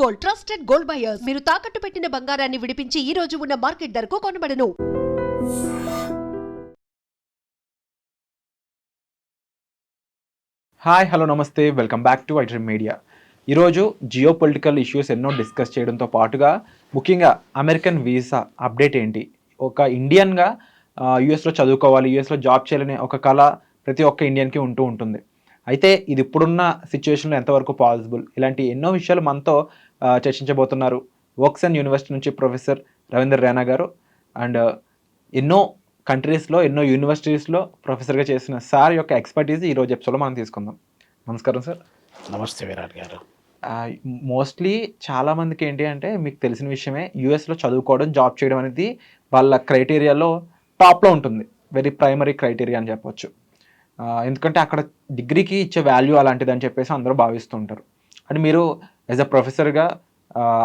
Gold, trusted gold buyers. మీరు తాకట్టు పెట్టిన బంగారాన్ని విడిపించి ఈ రోజు ఉన్న మార్కెట్ ధరకు కొనబడను. హాయ్ హలో నమస్తే, welcome back to iDream media. ఈరోజు జియో పొలిటికల్ ఇష్యూస్ ఎన్నో డిస్కస్ చేయడంతో పాటుగా ముఖ్యంగా అమెరికన్ వీసా అప్డేట్ ఏంటి, ఒక ఇండియన్గా యూఎస్లో చదువుకోవాలి, యూఎస్లో జాబ్ చేయాలనే ఒక కళ ప్రతి ఒక్క ఇండియన్కి ఉంటుంది. అయితే ఇది ఇప్పుడున్న సిచ్యువేషన్లో ఎంతవరకు పాసిబుల్, ఇలాంటి ఎన్నో విషయాలు మనతో చర్చించబోతున్నారు వోక్సన్ యూనివర్సిటీ నుంచి ప్రొఫెసర్ రవీందర్ రైనా గారు. అండ్ ఎన్నో కంట్రీస్లో ఎన్నో యూనివర్సిటీస్లో ప్రొఫెసర్గా చేసిన సార్ యొక్క ఎక్స్పర్టీస్ ఈరోజు ఎపిసోడ్లో మనం తీసుకుందాం. నమస్కారం సార్. నమస్తే విరాట్ గారు. మోస్ట్లీ చాలామందికి ఏంటి అంటే మీకు తెలిసిన విషయమే, యూఎస్లో చదువుకోవడం జాబ్ చేయడం అనేది వాళ్ళ క్రైటీరియాలో టాప్లో ఉంటుంది, వెరీ ప్రైమరీ క్రైటీరియా అని చెప్పొచ్చు. ఎందుకంటే అక్కడ డిగ్రీకి ఇచ్చే వాల్యూ అలాంటిది అని చెప్పేసి అందరూ భావిస్తుంటారు. అండ్ మీరు యాజ్ అ ప్రొఫెసర్గా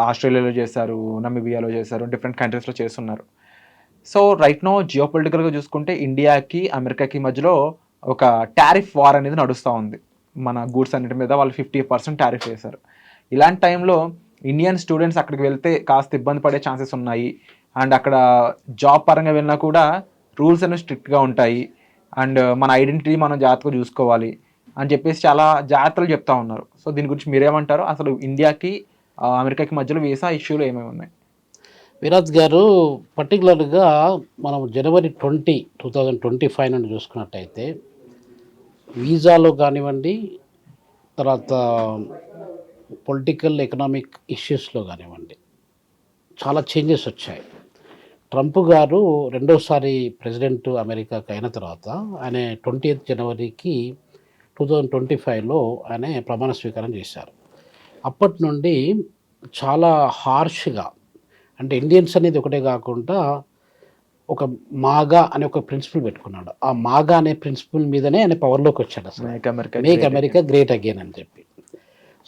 ఆస్ట్రేలియాలో చేశారు, నమీబియాలో చేశారు, డిఫరెంట్ కంట్రీస్లో చేస్తున్నారు. సో రైట్ నో జియో పొలిటికల్గా చూసుకుంటే ఇండియాకి అమెరికాకి మధ్యలో ఒక టారిఫ్ వార్ అనేది నడుస్తూ ఉంది. మన గూడ్స్ అన్నిటి మీద వాళ్ళు 50% టారిఫ్ వేశారు. ఇలాంటి టైంలో ఇండియన్ స్టూడెంట్స్ అక్కడికి వెళ్తే కాస్త ఇబ్బంది పడే ఛాన్సెస్ ఉన్నాయి. అండ్ అక్కడ జాబ్ పరంగా వెళ్ళినా కూడా రూల్స్ అనేవి స్ట్రిక్ట్గా ఉంటాయి. అండ్ మన ఐడెంటిటీ మనం జాగ్రత్తగా చూసుకోవాలి అని చెప్పేసి చాలా జాగ్రత్తలు చెప్తా ఉన్నారు. సో దీని గురించి మీరేమంటారు? అసలు ఇండియాకి అమెరికాకి మధ్యలో వీసా ఇష్యూలు ఏమేమి ఉన్నాయి? విరాట్ గారు, పర్టికులర్గా మనం జనవరి 2025 నుండి చూసుకున్నట్టయితే వీసాలో కానివ్వండి, తర్వాత పొలిటికల్ ఎకనామిక్ ఇష్యూస్లో కానివ్వండి చాలా చేంజెస్ వచ్చాయి. ట్రంప్ గారు రెండోసారి ప్రెసిడెంట్ అమెరికాకి అయిన తర్వాత ఆయన 20th జనవరికి 2025లో ఆయన ప్రమాణ స్వీకారం చేశారు. అప్పటి నుండి చాలా హార్ష్గా, అంటే ఇండియన్స్ అనేది ఒకటే కాకుండా ఒక మాగా అనే ఒక ప్రిన్సిపల్ పెట్టుకున్నాడు. ఆ మాగా అనే ప్రిన్సిపల్ మీదనే ఆయన పవర్లోకి వచ్చాడు. అసలు మేక్ అమెరికా గ్రేట్ అగైన్ అని చెప్పి.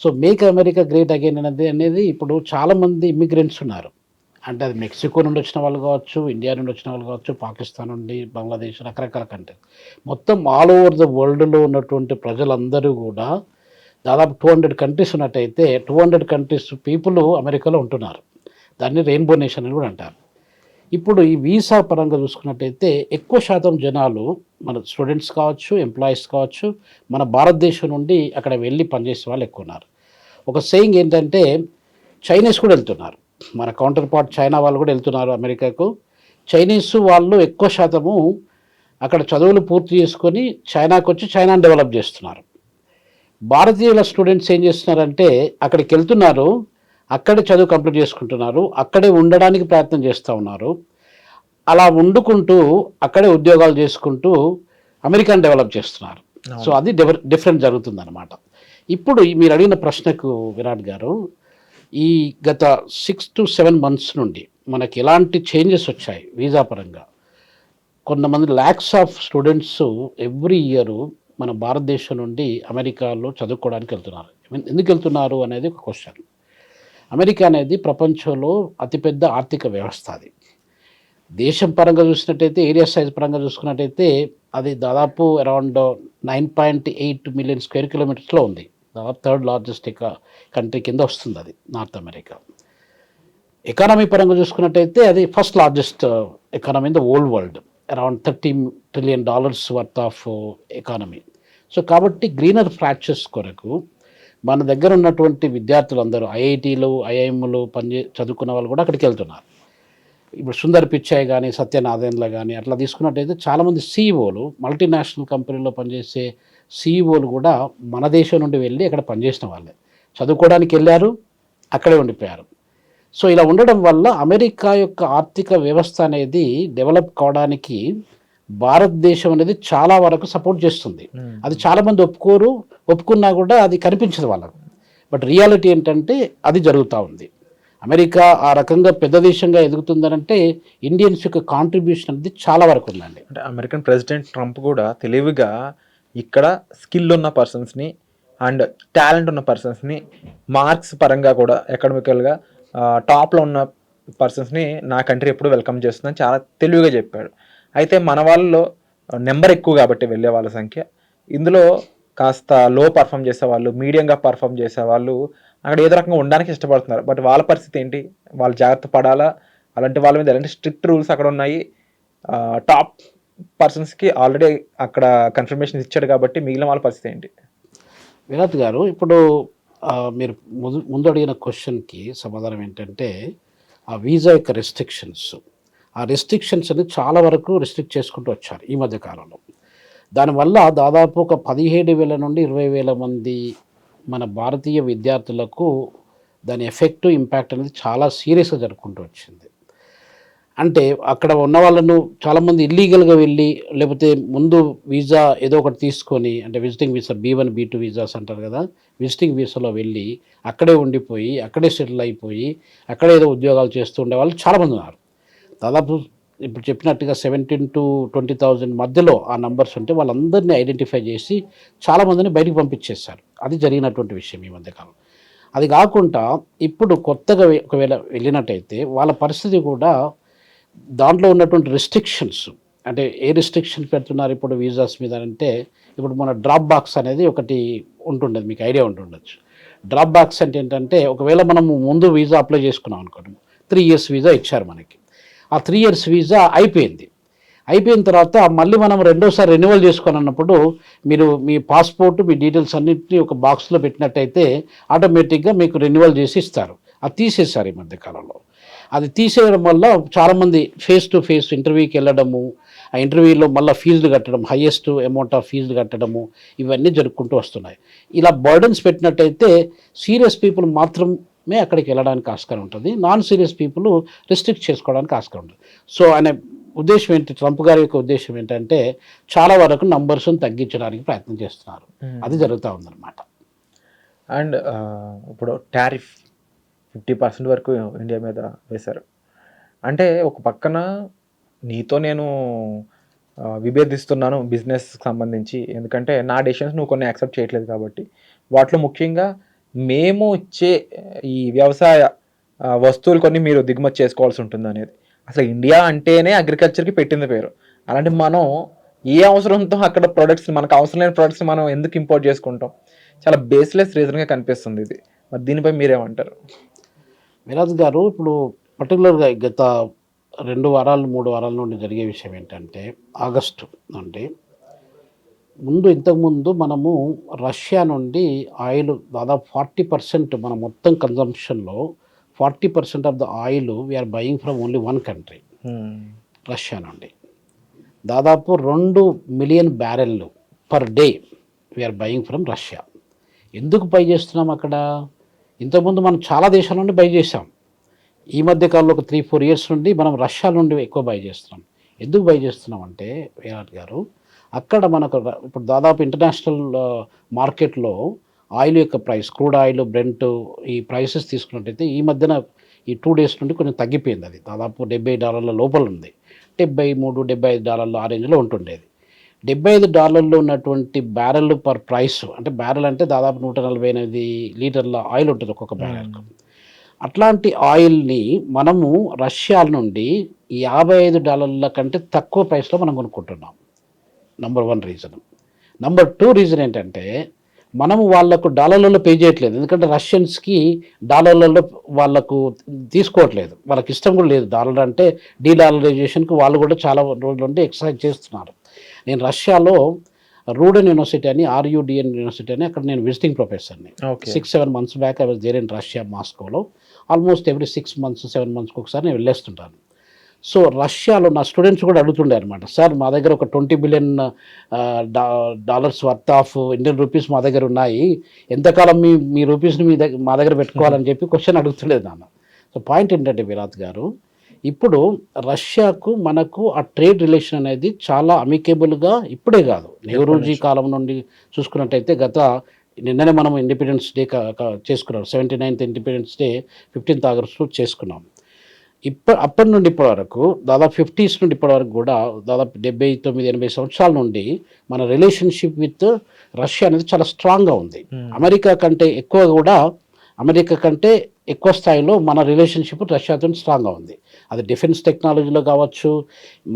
So make America great again అనేది ఇప్పుడు చాలామంది ఇమిగ్రెంట్స్ ఉన్నారు. అంటే అది మెక్సికో నుండి వచ్చిన వాళ్ళు కావచ్చు, ఇండియా నుండి వచ్చిన వాళ్ళు కావచ్చు, పాకిస్తాన్ నుండి, బంగ్లాదేశ్, రకరకాల కంట్రీస్, మొత్తం ఆల్ ఓవర్ ద వరల్డ్లో ఉన్నటువంటి ప్రజలందరూ కూడా దాదాపు 200 కంట్రీస్ ఉన్నట్టయితే 200 కంట్రీస్ పీపుల్ అమెరికాలో ఉంటున్నారు. దాన్ని రెయిన్బో నేషన్ అని కూడా అంటారు. ఇప్పుడు ఈ వీసా పరంగా చూసుకున్నట్టయితే ఎక్కువ శాతం జనాలు మన స్టూడెంట్స్ కావచ్చు, ఎంప్లాయీస్ కావచ్చు, మన భారతదేశం నుండి అక్కడ వెళ్ళి పనిచేసే వాళ్ళు ఎక్కువ ఉన్నారు. ఒక సేయింగ్ ఏంటంటే చైనీస్ కూడా వెళ్తున్నారు, మన కౌంటర్ పార్ట్ చైనా వాళ్ళు కూడా వెళ్తున్నారు అమెరికాకు. చైనీస్ వాళ్ళు ఎక్కువ శాతము అక్కడ చదువులు పూర్తి చేసుకొని చైనాకు వచ్చి చైనాని డెవలప్ చేస్తున్నారు. భారతీయుల స్టూడెంట్స్ ఏం చేస్తున్నారంటే అక్కడికి వెళ్తున్నారు, అక్కడే చదువు కంప్లీట్ చేసుకుంటున్నారు, అక్కడే ఉండడానికి ప్రయత్నం చేస్తూ ఉన్నారు. అలా వండుకుంటూ అక్కడే ఉద్యోగాలు చేసుకుంటూ అమెరికాని డెవలప్ చేస్తున్నారు. సో అది డిఫరెంట్ జరుగుతుందన్నమాట. ఇప్పుడు మీరు అడిగిన ప్రశ్నకు విరాట్ గారు, ఈ గత 6 to 7 months నుండి మనకి ఎలాంటి చేంజెస్ వచ్చాయి వీసా పరంగా. కొంతమంది lakhs of students every year మన భారతదేశం నుండి అమెరికాలో చదువుకోవడానికి వెళ్తున్నారు. ఎందుకు వెళ్తున్నారు అనేది ఒక క్వశ్చన్. అమెరికా అనేది ప్రపంచంలో అతిపెద్ద ఆర్థిక వ్యవస్థ. అది దేశం పరంగా చూసినట్టయితే, ఏరియా సైజ్ పరంగా చూసుకున్నట్టయితే అది దాదాపు అరౌండ్ 9.8 million square kilometers ఉంది. దాదాపు 3rd largest కంట్రీ కింద వస్తుంది అది నార్త్ అమెరికా. ఎకానమీ పరంగా చూసుకున్నట్టయితే అది 1st largest economy in the old world, around $30 trillion worth of economy. So కాబట్టి గ్రీనర్ ఫ్రాక్చర్స్ కొరకు మన దగ్గర ఉన్నటువంటి విద్యార్థులందరూ ఐఐటీలు, ఐఐఎంలు చదువుకున్న వాళ్ళు కూడా అక్కడికి వెళ్తున్నారు. ఇప్పుడు సుందర్ పిచాయ్ కానీ, సత్యనారాయణలో కానీ అట్లా తీసుకున్నట్టయితే చాలామంది సీఈఓలు, మల్టీనేషనల్ కంపెనీలో పనిచేసే సీఈఓలు కూడా మన దేశం నుండి వెళ్ళి అక్కడ పనిచేసిన వాళ్ళే, చదువుకోవడానికి వెళ్ళారు, అక్కడే ఉండిపోయారు. సో ఇలా ఉండడం వల్ల అమెరికా యొక్క ఆర్థిక వ్యవస్థ అనేది డెవలప్ కావడానికి భారతదేశం అనేది చాలా వరకు సపోర్ట్ చేస్తుంది. అది చాలామంది ఒప్పుకున్నా కూడా అది కనిపించదు వాళ్ళకు. బట్ రియాలిటీ ఏంటంటే అది జరుగుతూ ఉంది. అమెరికా ఆ రకంగా పెద్ద దేశంగా ఎదుగుతుందనంటే ఇండియన్స్ యొక్క కాంట్రిబ్యూషన్ అనేది చాలా వరకు ఉందండి. అంటే అమెరికన్ ప్రెసిడెంట్ ట్రంప్ కూడా తెలివిగా ఇక్కడ స్కిల్ ఉన్న పర్సన్స్ని అండ్ టాలెంట్ ఉన్న పర్సన్స్ని మార్క్స్ పరంగా కూడా ఎకడమికల్గా టాప్లో ఉన్న పర్సన్స్ని నా కంట్రీ ఎప్పుడు వెల్కమ్ చేస్తుందని చాలా తెలివిగా చెప్పాడు. అయితే మన వాళ్ళలో నెంబర్ ఎక్కువ కాబట్టి వెళ్ళే వాళ్ళ సంఖ్య, ఇందులో కాస్త లో పర్ఫామ్ చేసేవాళ్ళు, మీడియంగా పర్ఫామ్ చేసేవాళ్ళు అక్కడ ఏదో రకంగా ఉండడానికి ఇష్టపడుతున్నారు. బట్ వాళ్ళ పరిస్థితి ఏంటి? వాళ్ళు జాగ్రత్త పడాలా? అలాంటి వాళ్ళ మీద ఎలాంటి స్ట్రిక్ట్ రూల్స్ అక్కడ ఉన్నాయి? టాప్ పర్సన్స్కి ఆల్రెడీ అక్కడ కన్ఫర్మేషన్ ఇచ్చాడు కాబట్టి మిగిలిన వాళ్ళ పరిస్థితి ఏంటి? విరాట్ గారు, ఇప్పుడు మీరు ముందు అడిగిన క్వశ్చన్కి సమాధానం ఏంటంటే, ఆ వీసా యొక్క రెస్ట్రిక్షన్స్, ఆ రెస్ట్రిక్షన్స్ అనేది చాలా వరకు రెస్ట్రిక్ట్ చేసుకుంటూ వచ్చారు ఈ మధ్య కాలంలో. దానివల్ల దాదాపు ఒక 17,000 నుండి 20,000 మంది మన భారతీయ విద్యార్థులకు దాని ఎఫెక్ట్ ఇంపాక్ట్ అనేది చాలా సీరియస్గా జరుపుకుంటూ వచ్చింది. అంటే అక్కడ ఉన్న వాళ్ళను చాలామంది ఇల్లీగల్గా వెళ్ళి, లేకపోతే ముందు వీసా ఏదో ఒకటి తీసుకొని, అంటే visiting visa B1 B2 visas అంటారు కదా, విజిటింగ్ వీసాలో వెళ్ళి అక్కడే ఉండిపోయి అక్కడే సెటిల్ అయిపోయి అక్కడే ఏదో ఉద్యోగాలు చేస్తూ ఉండే వాళ్ళు చాలామంది ఉన్నారు. దాదాపు ఇప్పుడు చెప్పినట్టుగా 17,000 to 20,000 మధ్యలో ఆ నంబర్స్ ఉంటే వాళ్ళందరినీ ఐడెంటిఫై చేసి చాలామందిని బయటికి పంపించేశారు. అది జరిగినటువంటి విషయం ఈ మధ్యకాలం. అది కాకుండా ఇప్పుడు కొత్తగా ఒకవేళ వెళ్ళినట్టయితే వాళ్ళ పరిస్థితి కూడా, దాంట్లో ఉన్నటువంటి రెస్ట్రిక్షన్స్, అంటే ఏ రెస్ట్రిక్షన్స్ పెడుతున్నారు ఇప్పుడు వీసాస్ మీద అంటే, ఇప్పుడు మన డ్రాప్ బాక్స్ అనేది ఒకటి ఉంటుండదు, మీకు ఐడియా ఉంటుండొచ్చు. డ్రాప్ బాక్స్ అంటే ఏంటంటే, ఒకవేళ మనము ముందు వీసా అప్లై చేసుకున్నాం అనుకోండి, 3 years వీసా ఇచ్చారు మనకి. ఆ 3 years వీసా అయిపోయిన తర్వాత మళ్ళీ మనం రెండోసారి రెన్యువల్ చేసుకోవాలన్నప్పుడు మీరు మీ పాస్పోర్ట్, మీ డీటెయిల్స్ అన్నింటినీ ఒక బాక్స్లో పెట్టినట్టయితే ఆటోమేటిక్గా మీకు రెన్యువల్ చేసి ఇస్తారు. అది తీసేశారు ఈ మధ్యకాలంలో. అది తీసేయడం వల్ల చాలామంది ఫేస్ టు ఫేస్ ఇంటర్వ్యూకి వెళ్ళడము, ఆ ఇంటర్వ్యూలో మళ్ళీ ఫీజులు కట్టడం, హైయెస్ట్ అమౌంట్ ఆఫ్ ఫీజులు కట్టడము, ఇవన్నీ జరుపుకుంటూ వస్తున్నాయి. ఇలా బర్డన్స్ పెట్టినట్టయితే సీరియస్ పీపుల్ మాత్రమే అక్కడికి వెళ్ళడానికి ఆస్కారం ఉంటుంది, నాన్ సీరియస్ పీపుల్ రెస్ట్రిక్ట్ చేసుకోవడానికి ఆస్కారం ఉంటుంది. సో ఆయన ఉద్దేశం ఏంటి, ట్రంప్ గారి యొక్క ఉద్దేశం ఏంటంటే చాలా వరకు నంబర్స్ని తగ్గించడానికి ప్రయత్నం చేస్తున్నారు. అది జరుగుతూ ఉందన్నమాట. అండ్ ఇప్పుడు టారిఫ్ 50% వరకు ఇండియా మీద వేశారు. అంటే ఒక పక్కన నీతో నేను విభేదిస్తున్నాను బిజినెస్కి సంబంధించి, ఎందుకంటే నా డెసిషన్స్ నువ్వు కొన్ని యాక్సెప్ట్ చేయట్లేదు కాబట్టి. వాటిలో ముఖ్యంగా మేము ఇచ్చే ఈ వ్యవసాయ వస్తువులు కొన్ని మీరు దిగుమతి చేసుకోవాల్సి ఉంటుంది అనేది. అసలు ఇండియా అంటేనే అగ్రికల్చర్కి పెట్టింది పేరు. అలాంటి మనం ఏ అవసరంతో అక్కడ ప్రొడక్ట్స్, మనకు అవసరం లేని ప్రొడక్ట్స్ మనం ఎందుకు ఇంపోర్ట్ చేసుకుంటాం? చాలా బేస్లెస్ రీజన్గా కనిపిస్తుంది ఇది. మరి దీనిపై మీరేమంటారు? విరాజ్ గారు, ఇప్పుడు పర్టికులర్గా గత 2 వారాలు 3 వారాల నుండి జరిగే విషయం ఏంటంటే, ఆగస్టు నుండి ఇంతకుముందు మనము రష్యా నుండి ఆయిల్ దాదాపు 40%, మన మొత్తం కన్జంప్షన్లో 40% of the oil we're buying from only 1 country, Russia నుండి. దాదాపు 2 మిలియన్ బ్యారెల్లు per day we're buying from Russia. ఎందుకు బై చేస్తున్నాం అక్కడ? ఇంతకుముందు మనం చాలా దేశాల నుండి బై చేసాం. ఈ మధ్య కాలంలో ఒక 3-4 years నుండి మనం రష్యా నుండి ఎక్కువ బై చేస్తున్నాం. ఎందుకు బై చేస్తున్నాం అంటే విరాట్ గారు, అక్కడ మనకు ఇప్పుడు దాదాపు ఇంటర్నేషనల్ మార్కెట్లో ఆయిల్ యొక్క ప్రైస్, క్రూడ్ ఆయిల్, బ్రెంట్, ఈ ప్రైసెస్ తీసుకున్నట్టయితే ఈ మధ్యన ఈ 2 days నుండి కొంచెం తగ్గిపోయింది. అది దాదాపు $70 లోపల ఉంది. $73-75 ఆ రేంజ్లో ఉంటుండేది. $75 ఉన్నటువంటి బ్యారెల్ పర్ ప్రైస్, అంటే బ్యారెల్ అంటే దాదాపు 148 లీటర్ల ఆయిల్ ఉంటుంది ఒక్కొక్క బ్యారెల్కు. అట్లాంటి ఆయిల్ని మనము రష్యా నుండి $55 కంటే తక్కువ ప్రైస్లో మనం కొనుక్కుంటున్నాం. Number 1 reason. నంబర్ 2 రీజన్ ఏంటంటే, మనము వాళ్ళకు డాలర్లలో పే చేయట్లేదు. ఎందుకంటే రష్యన్స్కి డాలర్లలో వాళ్ళకు తీసుకోవట్లేదు, వాళ్ళకి ఇష్టం కూడా లేదు. డాలర్ అంటే డీడాలరైజేషన్కి వాళ్ళు కూడా చాలా రోజుల నుండి ఎక్సర్సైజ్ చేస్తున్నారు. నేను రష్యాలో రూడెన్ యూనివర్సిటీ అని, RUDN యూనివర్సిటీ అని, అక్కడ నేను విజిటింగ్ ప్రొఫెసర్ని. 6-7 months back I was there in Russia, మాస్కోలో. ఆల్మోస్ట్ ఎవ్రీ 6 months 7 months ఒకసారి నేను వెళ్ళేస్తుంటాను. సో రష్యాలో నా స్టూడెంట్స్ కూడా అడుగుతుండే అనమాట, సార్ మా దగ్గర ఒక $20 billion worth of Indian rupees మా దగ్గర ఉన్నాయి, ఎంతకాలం మీ రూపీస్ని మా దగ్గర పెట్టుకోవాలని చెప్పి క్వశ్చన్ అడుగుతుండేది నాన్న. సో పాయింట్ ఏంటంటే విరాట్ గారు, ఇప్పుడు రష్యాకు మనకు ఆ ట్రేడ్ రిలేషన్ అనేది చాలా అమికేబుల్గా ఇప్పుడే కాదు, నెహ్రూజీ కాలం నుండి చూసుకున్నట్టయితే నిన్ననే మనం ఇండిపెండెన్స్ డే చేసుకున్నాం. 79th independence day 15th August చేసుకున్నాం. అప్పటి నుండి ఇప్పటి వరకు దాదాపు 50s నుండి ఇప్పటి వరకు కూడా దాదాపు 79-80 సంవత్సరాల నుండి మన రిలేషన్షిప్ విత్ రష్యా అనేది చాలా స్ట్రాంగ్గా ఉంది. అమెరికా కంటే ఎక్కువ స్థాయిలో మన రిలేషన్షిప్ రష్యాతో స్ట్రాంగ్గా ఉంది. అది డిఫెన్స్ టెక్నాలజీలో కావచ్చు,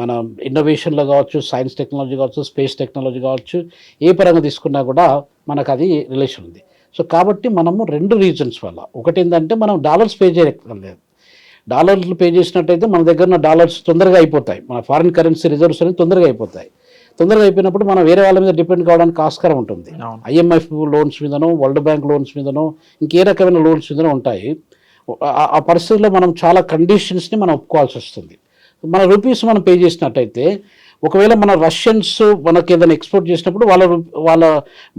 మన ఇన్నోవేషన్లో కావచ్చు, సైన్స్ టెక్నాలజీ కావచ్చు, స్పేస్ టెక్నాలజీ కావచ్చు, ఏ పరంగా తీసుకున్నా కూడా మనకు అది రిలేషన్ ఉంది. సో కాబట్టి మనము 2 రీజన్స్ వల్ల, ఒకటి ఏంటంటే మనం డాలర్స్ పే చేయలేదు. డాలర్లు పే చేసినట్టయితే మన దగ్గర ఉన్న డాలర్స్ తొందరగా అయిపోతాయి, మన ఫారిన్ కరెన్సీ రిజర్వ్స్ అనేది తొందరగా అయిపోతాయి. తొందరగా అయిపోయినప్పుడు మనం వేరే వాళ్ళ మీద డిపెండ్ కావడానికి ఆస్కారం ఉంటుంది. IMF లోన్స్ మీదనో, వరల్డ్ బ్యాంక్ లోన్స్ మీదనో, ఇంకే రకమైన లోన్స్ మీదనో ఉంటాయి. ఆ పరిస్థితుల్లో మనం చాలా కండిషన్స్ని మనం ఒప్పుకోవాల్సి వస్తుంది. మన రూపీస్ మనం పే చేసినట్టయితే, ఒకవేళ మన రష్యన్స్ మనకి ఏదైనా ఎక్స్పోర్ట్ చేసినప్పుడు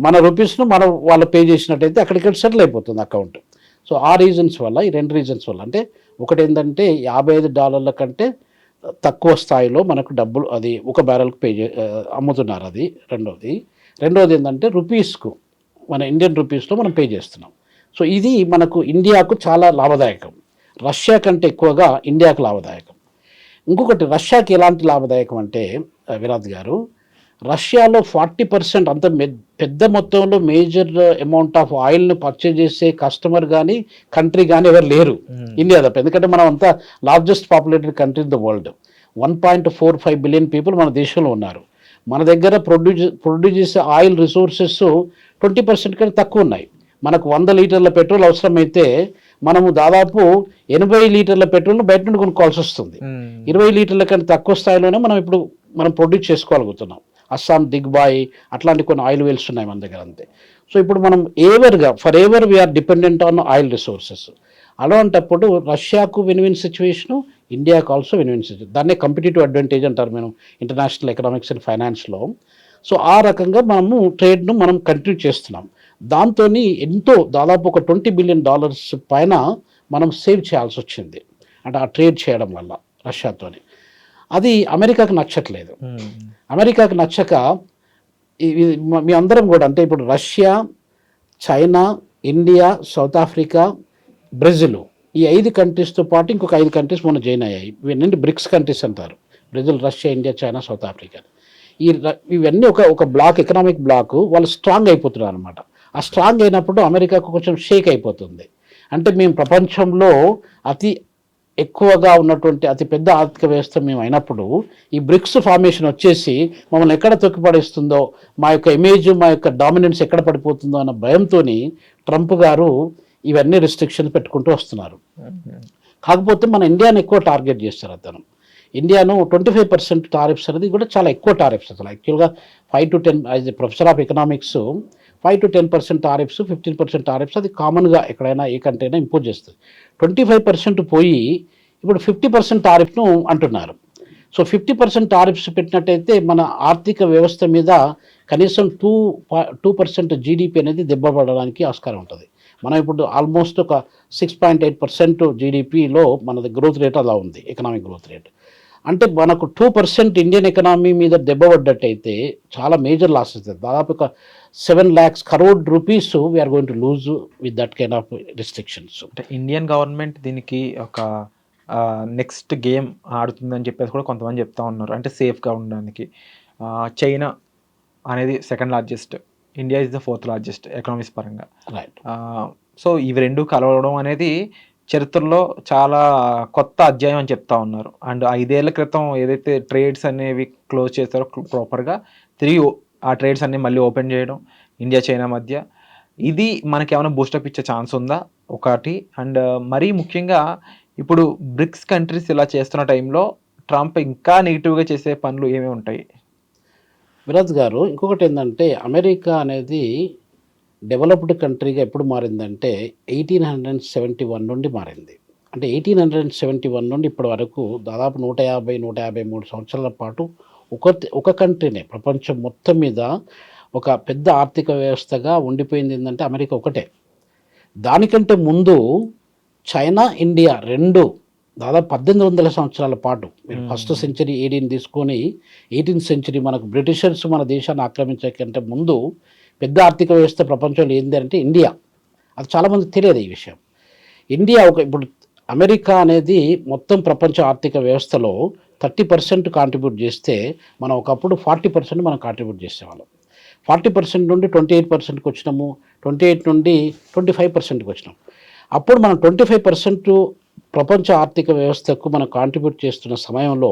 మన రూపీస్ను వాళ్ళు పే చేసినట్టయితే అక్కడికి సెటిల్ అయిపోతుంది అకౌంట్. సో ఆ రీజన్స్ వల్ల, ఈ 2 రీజన్స్ వల్ల, అంటే ఒకటి ఏంటంటే $55 కంటే తక్కువ స్థాయిలో మనకు డబ్బులు అది ఒక బ్యారెల్కి అమ్ముతున్నారు, అది రెండవది ఏంటంటే రూపీస్కు, మన ఇండియన్ రూపీస్లో మనం పే చేస్తున్నాం. సో ఇది మనకు ఇండియాకు చాలా లాభదాయకం, రష్యా కంటే ఎక్కువగా ఇండియాకు లాభదాయకం. ఇంకొకటి రష్యాకి ఎలాంటి లాభదాయకం అంటే విరాట్ గారు, రష్యాలో 40% అంత పెద్ద మొత్తంలో మేజర్ అమౌంట్ ఆఫ్ ఆయిల్ను పర్చేజ్ చేసే కస్టమర్ కానీ కంట్రీ కానీ ఎవరు లేరు ఇండియా తప్ప. ఎందుకంటే మనం అంతా largest populated country in the world. 1.45 billion people మన దేశంలో ఉన్నారు. మన దగ్గర ప్రొడ్యూస్ చేసే ఆయిల్ రిసోర్సెస్ 20% కంటే తక్కువ ఉన్నాయి. మనకు 100 లీటర్ల పెట్రోల్ అవసరమైతే మనము దాదాపు 80 లీటర్ల పెట్రోల్ను బయట నుండి కొనుక్కోవాల్సి వస్తుంది. 20 లీటర్ల కంటే తక్కువ స్థాయిలోనే మనం ప్రొడ్యూస్ చేసుకోగలుగుతున్నాం. అస్సాం, దిగ్బాయ్ అట్లాంటి కొన్ని ఆయిల్ వెల్స్ ఉన్నాయి మన దగ్గర, అంతే. సో ఇప్పుడు మనం for ever we are dependent on oil resources. అలాంటప్పుడు రష్యాకు విన్ సిచ్యువేషను, ఇండియాకు ఆల్సో విన్ సిచ్యువేషన్. దాన్నే కంపిటేటివ్ అడ్వాంటేజ్ అంటారు మనం ఇంటర్నేషనల్ ఎకనామిక్స్ అండ్ ఫైనాన్స్లో. సో ఆ రకంగా ట్రేడ్ను మనం కంటిన్యూ చేస్తున్నాం. దాంతో దాదాపు ఒక $20 బిలియన్ పైన మనం సేవ్ చేయాల్సి వచ్చింది, అంటే ఆ ట్రేడ్ చేయడం వల్ల రష్యాతోని. అది అమెరికాకు నచ్చట్లేదు. అమెరికాకు నచ్చక మీ అందరం కూడా, అంటే ఇప్పుడు Russia, China, India, south Africa, Brazil, ఈ 5 కంట్రీస్తో పాటు ఇంకొక 5 కంట్రీస్ మొన్న జాయిన్ అయ్యాయి. ఇవన్నీ బ్రిక్స్ కంట్రీస్ అంటారు, Brazil, Russia, India, China, south Africa. ఇవన్నీ ఒక బ్లాక్, ఎకనామిక్ బ్లాక్. వాళ్ళు స్ట్రాంగ్ అయిపోతున్నారు అనమాట. ఆ స్ట్రాంగ్ అయినప్పుడు అమెరికాకు కొంచెం షేక్ అయిపోతుంది. అంటే మేము ప్రపంచంలో అతి ఎక్కువగా ఉన్నటువంటి అతి పెద్ద ఆర్థిక వ్యవస్థ మేము అయినప్పుడు ఈ బ్రిక్స్ ఫార్మేషన్ వచ్చేసి మమ్మల్ని ఎక్కడ తొక్కిపడేస్తుందో, మా యొక్క ఇమేజ్, మా యొక్క డామినెన్స్ ఎక్కడ పడిపోతుందో అన్న భయంతో ట్రంప్ గారు ఇవన్నీ రిస్ట్రిక్షన్స్ పెట్టుకుంటూ వస్తున్నారు. కాకపోతే మన ఇండియాని ఎక్కువ టార్గెట్ చేస్తారు అతను. ఇండియాను 25% టారిఫ్స్ అనేది కూడా చాలా ఎక్కువ టారిఫ్స్. అసలు యాక్చువల్గా 5 to 10 as a professor of economics 5 to 10% tariffs, 15% tariffs అది కామన్గా ఎక్కడైనా ఏ కంట్రీ అయినా ఇంపోజ్ చేస్తుంది. 25% పోయి ఇప్పుడు 50% టారిఫ్ను అంటున్నారు. సో 50% టారిఫ్స్ పెట్టినట్టయితే మన ఆర్థిక వ్యవస్థ మీద కనీసం 2% జీడిపి అనేది దెబ్బపడడానికి ఆస్కారం ఉంటుంది. మనం ఇప్పుడు ఆల్మోస్ట్ ఒక 6.8% జీడిపిలో మన గ్రోత్ రేట్ అలా ఉంది, ఎకనామిక్ గ్రోత్ రేట్. అంటే మనకు 2% ఇండియన్ ఎకనామీ మీద దెబ్బపడ్డట్టయితే చాలా మేజర్ లాస్ అవుతుంది. దాదాపు ఒక 7 lakhs crore rupees we are going to lose with that kind of restrictions. అంటే ఇండియన్ గవర్నమెంట్ దీనికి ఒక నెక్స్ట్ గేమ్ ఆడుతుందని చెప్పేసి కూడా కొంతమంది చెప్తా ఉన్నారు, అంటే సేఫ్గా ఉండడానికి. చైనా అనేది 2nd largest, India is the 4th largest economics పరంగా. రైట్. సో ఇవి 2 కలవడం అనేది చరిత్రలో చాలా కొత్త అధ్యాయం అని చెప్తా ఉన్నారు. అండ్ 5 ఏళ్ల క్రితం ఏదైతే ట్రేడ్స్ అనేవి క్లోజ్ చేస్తారో ప్రాపర్గా తిరిగి ఆ ట్రేడ్స్ అన్ని మళ్ళీ ఓపెన్ చేయడం ఇండియా చైనా మధ్య, ఇది మనకి ఏమైనా బూస్టప్ ఇచ్చే ఛాన్స్ ఉందా ఒకటి? అండ్ మరీ ముఖ్యంగా ఇప్పుడు బ్రిక్స్ కంట్రీస్ ఇలా చేస్తున్న టైంలో ట్రంప్ ఇంకా నెగిటివ్గా చేసే పనులు ఏమేమి ఉంటాయి? విరాజ్ గారు, ఇంకొకటి ఏంటంటే అమెరికా అనేది డెవలప్డ్ కంట్రీగా ఎప్పుడు మారిందంటే 1871 నుండి మారింది. అంటే 1871 నుండి ఇప్పటి వరకు దాదాపు 150-153 సంవత్సరాల పాటు ఒక కంట్రీనే ప్రపంచం మొత్తం మీద ఒక పెద్ద ఆర్థిక వ్యవస్థగా ఉండిపోయింది. ఏంటంటే అమెరికా ఒకటే. దానికంటే ముందు చైనా, ఇండియా 2 దాదాపు 1800 సంవత్సరాల పాటు, మీరు ఫస్ట్ సెంచరీ AD తీసుకొని 18th సెంచరీ మనకు బ్రిటిషర్స్ మన దేశాన్ని ఆక్రమించే కంటే ముందు పెద్ద ఆర్థిక వ్యవస్థ ప్రపంచంలో ఏంటి అంటే ఇండియా. అది చాలామందికి తెలియదు ఈ విషయం. ఇండియా ఇప్పుడు అమెరికా అనేది మొత్తం ప్రపంచ ఆర్థిక వ్యవస్థలో 30% కాంట్రిబ్యూట్ చేస్తే మనం ఒకప్పుడు 40% మనం కాంట్రిబ్యూట్ చేసేవాళ్ళం. 40% నుండి 28%కి వచ్చినాము, 28 నుండి 25%కి వచ్చినాం. అప్పుడు మనం 25% ప్రపంచ ఆర్థిక వ్యవస్థకు మనం కాంట్రిబ్యూట్ చేస్తున్న సమయంలో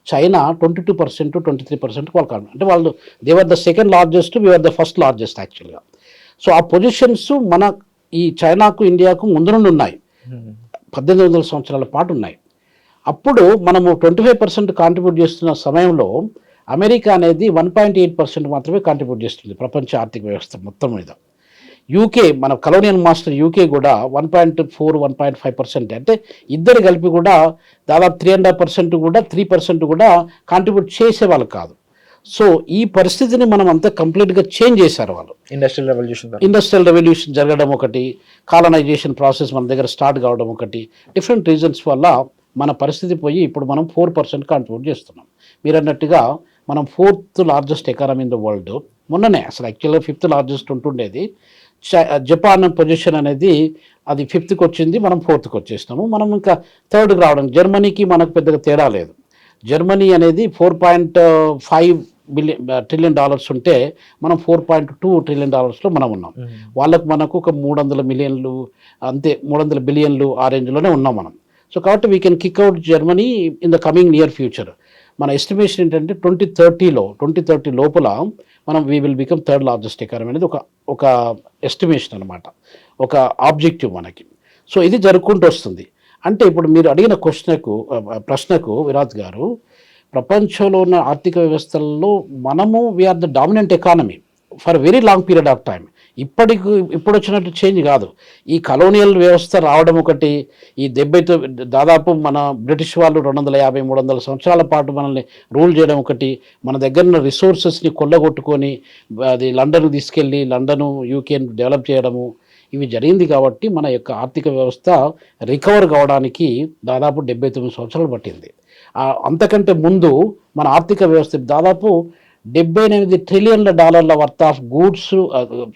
చైనా 22%, 23% వాళ్ళు అంటే వాళ్ళు they were the 2nd largest, we're the 1st largest యాక్చువల్గా. సో ఆ పొజిషన్స్ మన ఈ చైనాకు ఇండియాకు ముందు నుండి ఉన్నాయి, 1800 సంవత్సరాల పాటు ఉన్నాయి. అప్పుడు మనము 25% కాంట్రిబ్యూట్ చేస్తున్న సమయంలో అమెరికా అనేది 1.8% మాత్రమే కాంట్రిబ్యూట్ చేస్తుంది ప్రపంచ ఆర్థిక వ్యవస్థ మొత్తం మీద. యూకే, మన కలోనియల్ మాస్టర్ యూకే కూడా 1.4, 1.5%, అంటే ఇద్దరు కలిపి కూడా దాదాపు 3.5% కూడా 3% కూడా కాంట్రిబ్యూట్ చేసేవాళ్ళు కాదు. సో ఈ పరిస్థితిని మనం అంతా కంప్లీట్గా చేంజ్ చేశారు వాళ్ళు. ఇండస్ట్రియల్ రెవల్యూషన్ జరగడం ఒకటి, కాలనైజేషన్ ప్రాసెస్ మన దగ్గర స్టార్ట్ కావడం ఒకటి, డిఫరెంట్ రీజన్స్ వల్ల మన పరిస్థితి పోయి ఇప్పుడు మనం 4% కాంట్రిబ్యూట్ చేస్తున్నాం. మీరు అన్నట్టుగా మనం 4th largest economy in the world. మొన్ననే అసలు యాక్చువల్గా 5th లార్జెస్ట్ ఉంటుండేది. జపాన్ పొజిషన్ అనేది అది 5th వచ్చింది, మనం 4th వచ్చేసినాము. మనం ఇంకా 3rd రావడం, జర్మనీకి మనకు పెద్దగా తేడా లేదు. జర్మనీ అనేది $4.5 ట్రిలియన్ ఉంటే మనం $4.2 ట్రిలియన్ మనం ఉన్నాం. వాళ్ళకు మనకు ఒక 300 మిలియన్లు అంతే, 300 బిలియన్లు ఆ రేంజ్లోనే ఉన్నాం మనం. సో కాబట్టి we can kick out Germany in the coming near future. మన ఎస్టిమేషన్ ఏంటంటే 2030 లోపల మనం we will become 3rd largest economy అనేది ఒక ఎస్టిమేషన్ అనమాట, ఒక ఆబ్జెక్టివ్ మనకి. సో ఇది జరుపుకుంటూ వస్తుంది. అంటే ఇప్పుడు మీరు అడిగిన ప్రశ్నకు విరాట్ గారు, ప్రపంచంలో ఉన్న ఆర్థిక వ్యవస్థల్లో మనము we are the dominant economy for very long period of time. ఇప్పుడు వచ్చినట్టు చేంజ్ కాదు. ఈ కలోనియల్ వ్యవస్థ రావడం ఒకటి, ఈ దాదాపు మన బ్రిటిష్ వాళ్ళు 250-300 సంవత్సరాల పాటు మనల్ని రూల్ చేయడం ఒకటి, మన దగ్గర ఉన్న రిసోర్సెస్ని కొల్లగొట్టుకొని అది లండన్కు తీసుకెళ్ళి లండను యూకేని డెవలప్ చేయడము, ఇవి జరిగింది. కాబట్టి మన యొక్క ఆర్థిక వ్యవస్థ రికవర్ కావడానికి దాదాపు 79 సంవత్సరాలు పట్టింది. అంతకంటే ముందు మన ఆర్థిక వ్యవస్థ దాదాపు $78 ట్రిలియన్ల వర్త్ ఆఫ్ గూడ్స్,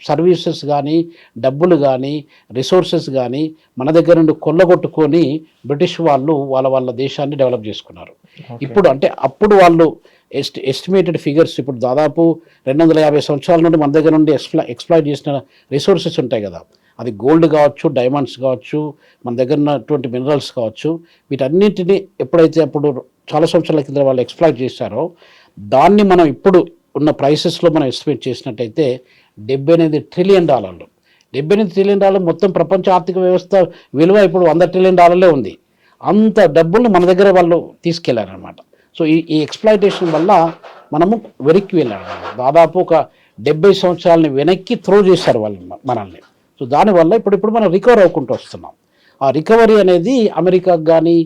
సర్వీసెస్ కానీ, డబ్బులు కానీ, రిసోర్సెస్ కానీ మన దగ్గర నుండి కొల్లగొట్టుకొని బ్రిటిష్ వాళ్ళు వాళ్ళ దేశాన్ని డెవలప్ చేసుకున్నారు. ఇప్పుడు అంటే అప్పుడు వాళ్ళు ఎస్టిమేటెడ్ ఫిగర్స్, ఇప్పుడు దాదాపు 250 సంవత్సరాల నుండి మన దగ్గర నుండి ఎక్స్ప్లాయిట్ చేసిన రిసోర్సెస్ ఉంటాయి కదా, అది గోల్డ్ కావచ్చు, డైమండ్స్ కావచ్చు, మన దగ్గర ఉన్నటువంటి మినరల్స్ కావచ్చు, వీటన్నింటినీ ఎప్పుడైతే అప్పుడు చాలా సంవత్సరాల కింద వాళ్ళు ఎక్స్ప్లాయిట్ చేశారో దాన్ని మనం ఇప్పుడు ఉన్న ప్రైసెస్లో మనం ఎస్టిమేట్ చేసినట్టయితే $78 ట్రిలియన్. $78 ట్రిలియన్ మొత్తం ప్రపంచ ఆర్థిక వ్యవస్థ విలువ ఇప్పుడు $100 ట్రిలియన్ ఉంది. అంత డబ్బుల్ని మన దగ్గర వాళ్ళు తీసుకెళ్లారనమాట. సో ఈ ఎక్స్ప్లాయిటేషన్ వల్ల మనము వెనక్కి వెళ్ళాము, దాదాపు ఒక 70 సంవత్సరాలని వెనక్కి త్రో చేశారు వాళ్ళు మనల్ని. సో దానివల్ల ఇప్పుడు మనం రికవర్ అవ్వకుంటూ వస్తున్నాం. ఆ రికవరీ అనేది అమెరికాకు కానీ,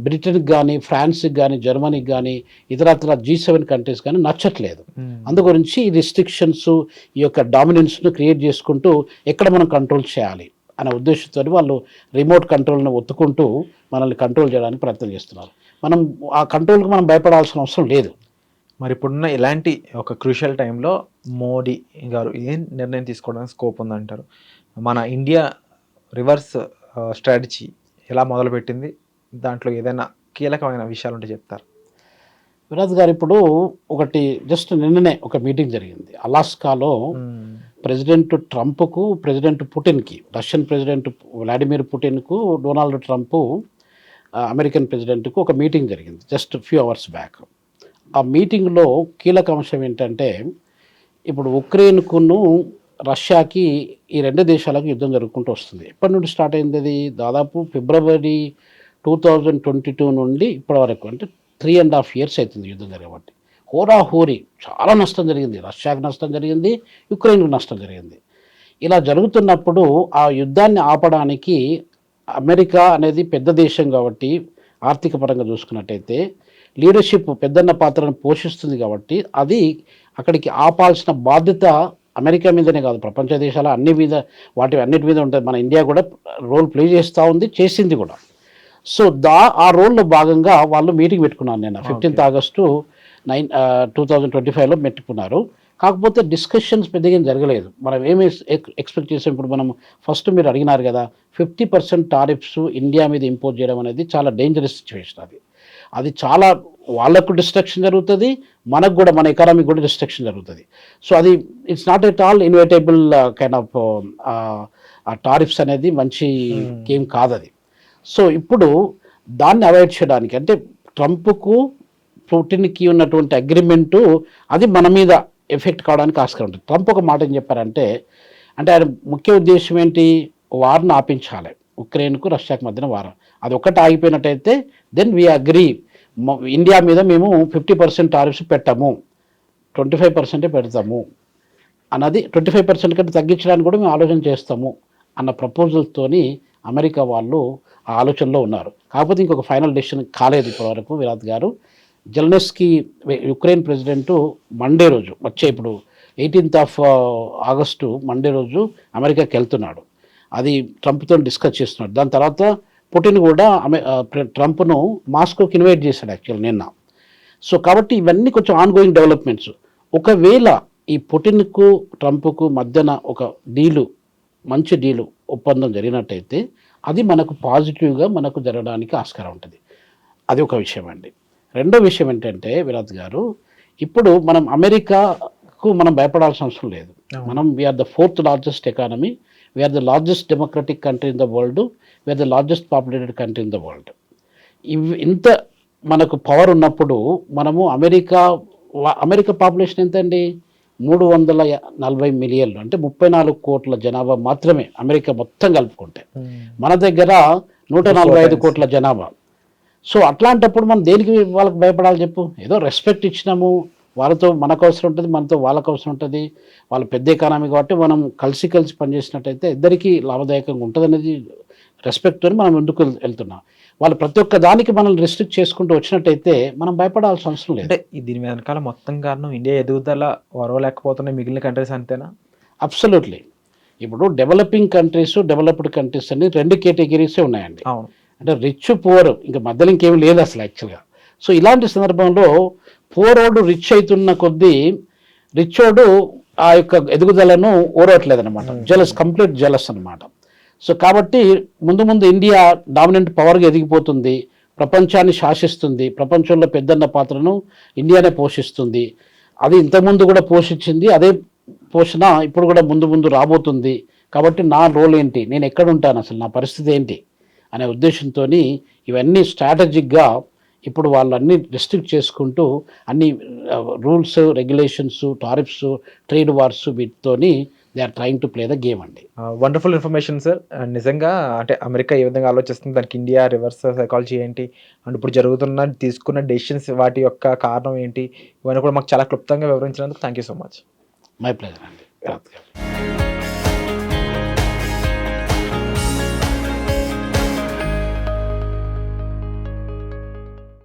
బ్రిటన్కి కానీ, ఫ్రాన్స్కి కానీ, జర్మనీకి కానీ, ఇతరత్ర G7 కంట్రీస్ కానీ నచ్చట్లేదు. అందుగురించి ఈ రిస్ట్రిక్షన్స్, ఈ యొక్క డామినెన్స్ను క్రియేట్ చేసుకుంటూ ఎక్కడ మనం కంట్రోల్ చేయాలి అనే ఉద్దేశంతో వాళ్ళు రిమోట్ కంట్రోల్ని ఒత్తుకుంటూ మనల్ని కంట్రోల్ చేయడానికి ప్రయత్నం చేస్తున్నారు. మనం ఆ కంట్రోల్కి మనం భయపడాల్సిన అవసరం లేదు. మరి ఇప్పుడున్న ఇలాంటి ఒక క్రూషియల్ టైంలో మోడీ గారు ఏం నిర్ణయం తీసుకోవడానికి స్కోప్ ఉందంటారు? మన ఇండియా రివర్స్ స్ట్రాటజీ ఎలా మొదలుపెట్టింది, దాంట్లో ఏదైనా కీలకమైన విషయాలు ఉంటే చెప్తారు? విరాజ్ గారు, ఇప్పుడు ఒకటి జస్ట్ నిన్ననే ఒక మీటింగ్ జరిగింది అలాస్కాలో. ప్రెసిడెంట్ ట్రంప్కు, ప్రెసిడెంట్ పుటిన్కి, రష్యన్ ప్రెసిడెంట్ వ్లాడిమిర్ పుటిన్కు, డొనాల్డ్ ట్రంప్ అమెరికన్ ప్రెసిడెంట్కు ఒక మీటింగ్ జరిగింది జస్ట్ ఫ్యూ అవర్స్ బ్యాక్. ఆ మీటింగ్లో కీలక అంశం ఏంటంటే, ఇప్పుడు ఉక్రెయిన్కును రష్యాకి, ఈ రెండు దేశాలకు యుద్ధం జరుగుకుంటూ వస్తుంది. ఎప్పటి నుండి స్టార్ట్ అయింది అది? దాదాపు ఫిబ్రవరి 2022 నుండి ఇప్పటి వరకు, అంటే 3.5 years అవుతుంది యుద్ధం జరగబట్టి. హోరాహోరీ చాలా నష్టం జరిగింది, రష్యాకి నష్టం జరిగింది, యుక్రెయిన్కు నష్టం జరిగింది. ఇలా జరుగుతున్నప్పుడు ఆ యుద్ధాన్ని ఆపడానికి అమెరికా అనేది పెద్ద దేశం కాబట్టి, ఆర్థిక పరంగా చూసుకున్నట్టయితే లీడర్షిప్ పెద్దన్న పాత్రను పోషిస్తుంది కాబట్టి, అది అక్కడికి ఆపాల్సిన బాధ్యత అమెరికా మీదనే కాదు, ప్రపంచ దేశాల అన్నిటి మీద ఉంటుంది. మన ఇండియా కూడా రోల్ ప్లే చేస్తూ ఉంది, చేసింది కూడా. సో ఆ రోల్లో భాగంగా వాళ్ళు మీటింగ్ పెట్టుకున్నారు నేను 15th August 2025లో పెట్టుకున్నారు. కాకపోతే డిస్కషన్స్ పెద్దగా జరగలేదు. మనం ఏమి ఎక్స్పెక్ట్ చేసాం, ఇప్పుడు మనం ఫస్ట్ మీరు అడిగినారు కదా, 50% టారిఫ్స్ ఇండియా మీద ఇంపోజ్ చేయడం అనేది చాలా డేంజరస్ సిచ్యువేషన్. అది చాలా వాళ్ళకు డిస్ట్రక్షన్ జరుగుతుంది, మనకు కూడా, మన ఎకానమీకి కూడా డిస్ట్రక్షన్ జరుగుతుంది. సో అది it's not at all inevitable kind of tariffs అనేది మంచి గేమ్ కాదు అది. సో ఇప్పుడు దాన్ని అవాయిడ్ చేయడానికి, అంటే ట్రంప్కు పుటిన్కి ఉన్నటువంటి అగ్రిమెంటు అది మన మీద ఎఫెక్ట్ కావడానికి ఆస్కారం ఉంటుంది. ట్రంప్ ఒక మాట ఏం చెప్పారంటే, అంటే ఆయన ముఖ్య ఉద్దేశం ఏంటి, వార్ను ఆపించాలి, ఉక్రెయిన్కు రష్యాకు మధ్యన వారం. అది ఒక్కటి ఆగిపోయినట్టయితే దెన్ వీ అగ్రీ, ఇండియా మీద మేము 50% టారిఫ్స్ పెట్టాము, 25% పెడతాము అన్నది, 25% కంటే తగ్గించడానికి కూడా మేము ఆలోచన చేస్తాము అన్న ప్రపోజల్తోని అమెరికా వాళ్ళు ఆ ఆలోచనలో ఉన్నారు. కాకపోతే ఇంకొక ఫైనల్ డెసిషన్ కాలేదు ఇప్పటివరకు. విరాట్ గారు, జెలెన్స్కీ యుక్రెయిన్ ప్రెసిడెంట్ మండే రోజు, వచ్చే ఇప్పుడు 18th ఆగస్టు మండే రోజు అమెరికాకి వెళ్తున్నాడు. అది ట్రంప్తో డిస్కస్ చేస్తున్నాడు. దాని తర్వాత పుటిన్ కూడా ట్రంప్ను మాస్కోకి ఇన్వైట్ చేశాడు యాక్చువల్ నిన్న. సో కాబట్టి ఇవన్నీ కొంచెం ఆన్గోయింగ్ డెవలప్మెంట్స్. ఒకవేళ ఈ పుటిన్కు ట్రంప్కు మధ్యన ఒక మంచి డీలు ఒప్పందం జరిగినట్టయితే అది మనకు పాజిటివ్గా మనకు జరగడానికి ఆస్కారం ఉంటుంది. అది ఒక విషయం అండి. రెండో విషయం ఏంటంటే విరాట్ గారు, ఇప్పుడు మనం అమెరికాకు మనం భయపడాల్సిన అవసరం లేదు. మనం we are the 4th largest economy, we are the largest democratic country in the world, we are the largest populated country in the world. ఇంత మనకు పవర్ ఉన్నప్పుడు మనము అమెరికా పాపులేషన్ ఎంత అండి, 340 మిలియన్లు, అంటే 34 కోట్ల జనాభా మాత్రమే అమెరికా మొత్తం కలుపుకుంటే. మన దగ్గర 145 కోట్ల జనాభా. సో అట్లాంటప్పుడు మనం దేనికి వాళ్ళకి భయపడాలి చెప్పు? ఏదో రెస్పెక్ట్ ఇచ్చినాము, వాళ్ళతో మనకు అవసరం ఉంటుంది, మనతో వాళ్ళకు అవసరం ఉంటుంది. వాళ్ళ పెద్ద ఎకానమీ కాబట్టి మనం కలిసి పనిచేసినట్టయితే ఇద్దరికీ లాభదాయకంగా ఉంటుంది అనేది రెస్పెక్ట్తో మనం ముందుకు వెళ్తున్నాం. వాళ్ళు ప్రతి ఒక్క దానికి మనల్ని రెస్ట్రిక్ట్ చేసుకుంటూ వచ్చినట్టయితే మనం భయపడాల్సిన అవసరం లేదు. అంటే దీని వెనకాల మొత్తం కారణం ఇండియా ఎదుగుదల వరవలేకపోతున్నాయి మిగిలిన కంట్రీస్ అంతేనా? అబ్సల్యూట్లీ. ఇప్పుడు డెవలపింగ్ కంట్రీస్, డెవలప్డ్ కంట్రీస్ అని 2 కేటగిరీసే ఉన్నాయండి. అవును. అంటే రిచ్ పువర్, ఇంకా మధ్యలో ఇంకేం లేదు అసలు యాక్చువల్గా. సో ఇలాంటి సందర్భంలో పూరోడు రిచ్ అవుతున్న కొద్దీ రిచ్చోడు ఆ యొక్క ఎదుగుదలను ఓరవట్లేదన్నమాట. కంప్లీట్ జెలస్ అనమాట. సో కాబట్టి ముందు ఇండియా డామినెంట్ పవర్గా ఎదిగిపోతుంది, ప్రపంచాన్ని శాసిస్తుంది, ప్రపంచంలో పెద్దన్న పాత్రను ఇండియానే పోషిస్తుంది. అది ఇంతకుముందు కూడా పోషించింది, అదే పోషణ ఇప్పుడు కూడా ముందు రాబోతుంది. కాబట్టి నా రోల్ ఏంటి, నేను ఎక్కడ ఉంటాను, అసలు నా పరిస్థితి ఏంటి అనే ఉద్దేశంతో ఇవన్నీ స్ట్రాటజిక్గా ఇప్పుడు వాళ్ళన్నీ రెస్ట్రిక్ట్ చేసుకుంటూ అన్ని rules, regulations, tariffs, trade wars, వీటితోని they are trying to play the game అండి. Wonderful information sir. నిజంగా అంటే అమెరికా ఏ విధంగా ఆలోచిస్తుంది, దానికి ఇండియా రివర్స్ సైకాలజీ ఏంటి, అండ్ ఇప్పుడు తీసుకున్న డెసిషన్స్ వాటి యొక్క కారణం ఏంటి, ఇవన్నీ కూడా మాకు చాలా క్లుప్తంగా వివరించినందుకు thank you so much. My pleasure అండి.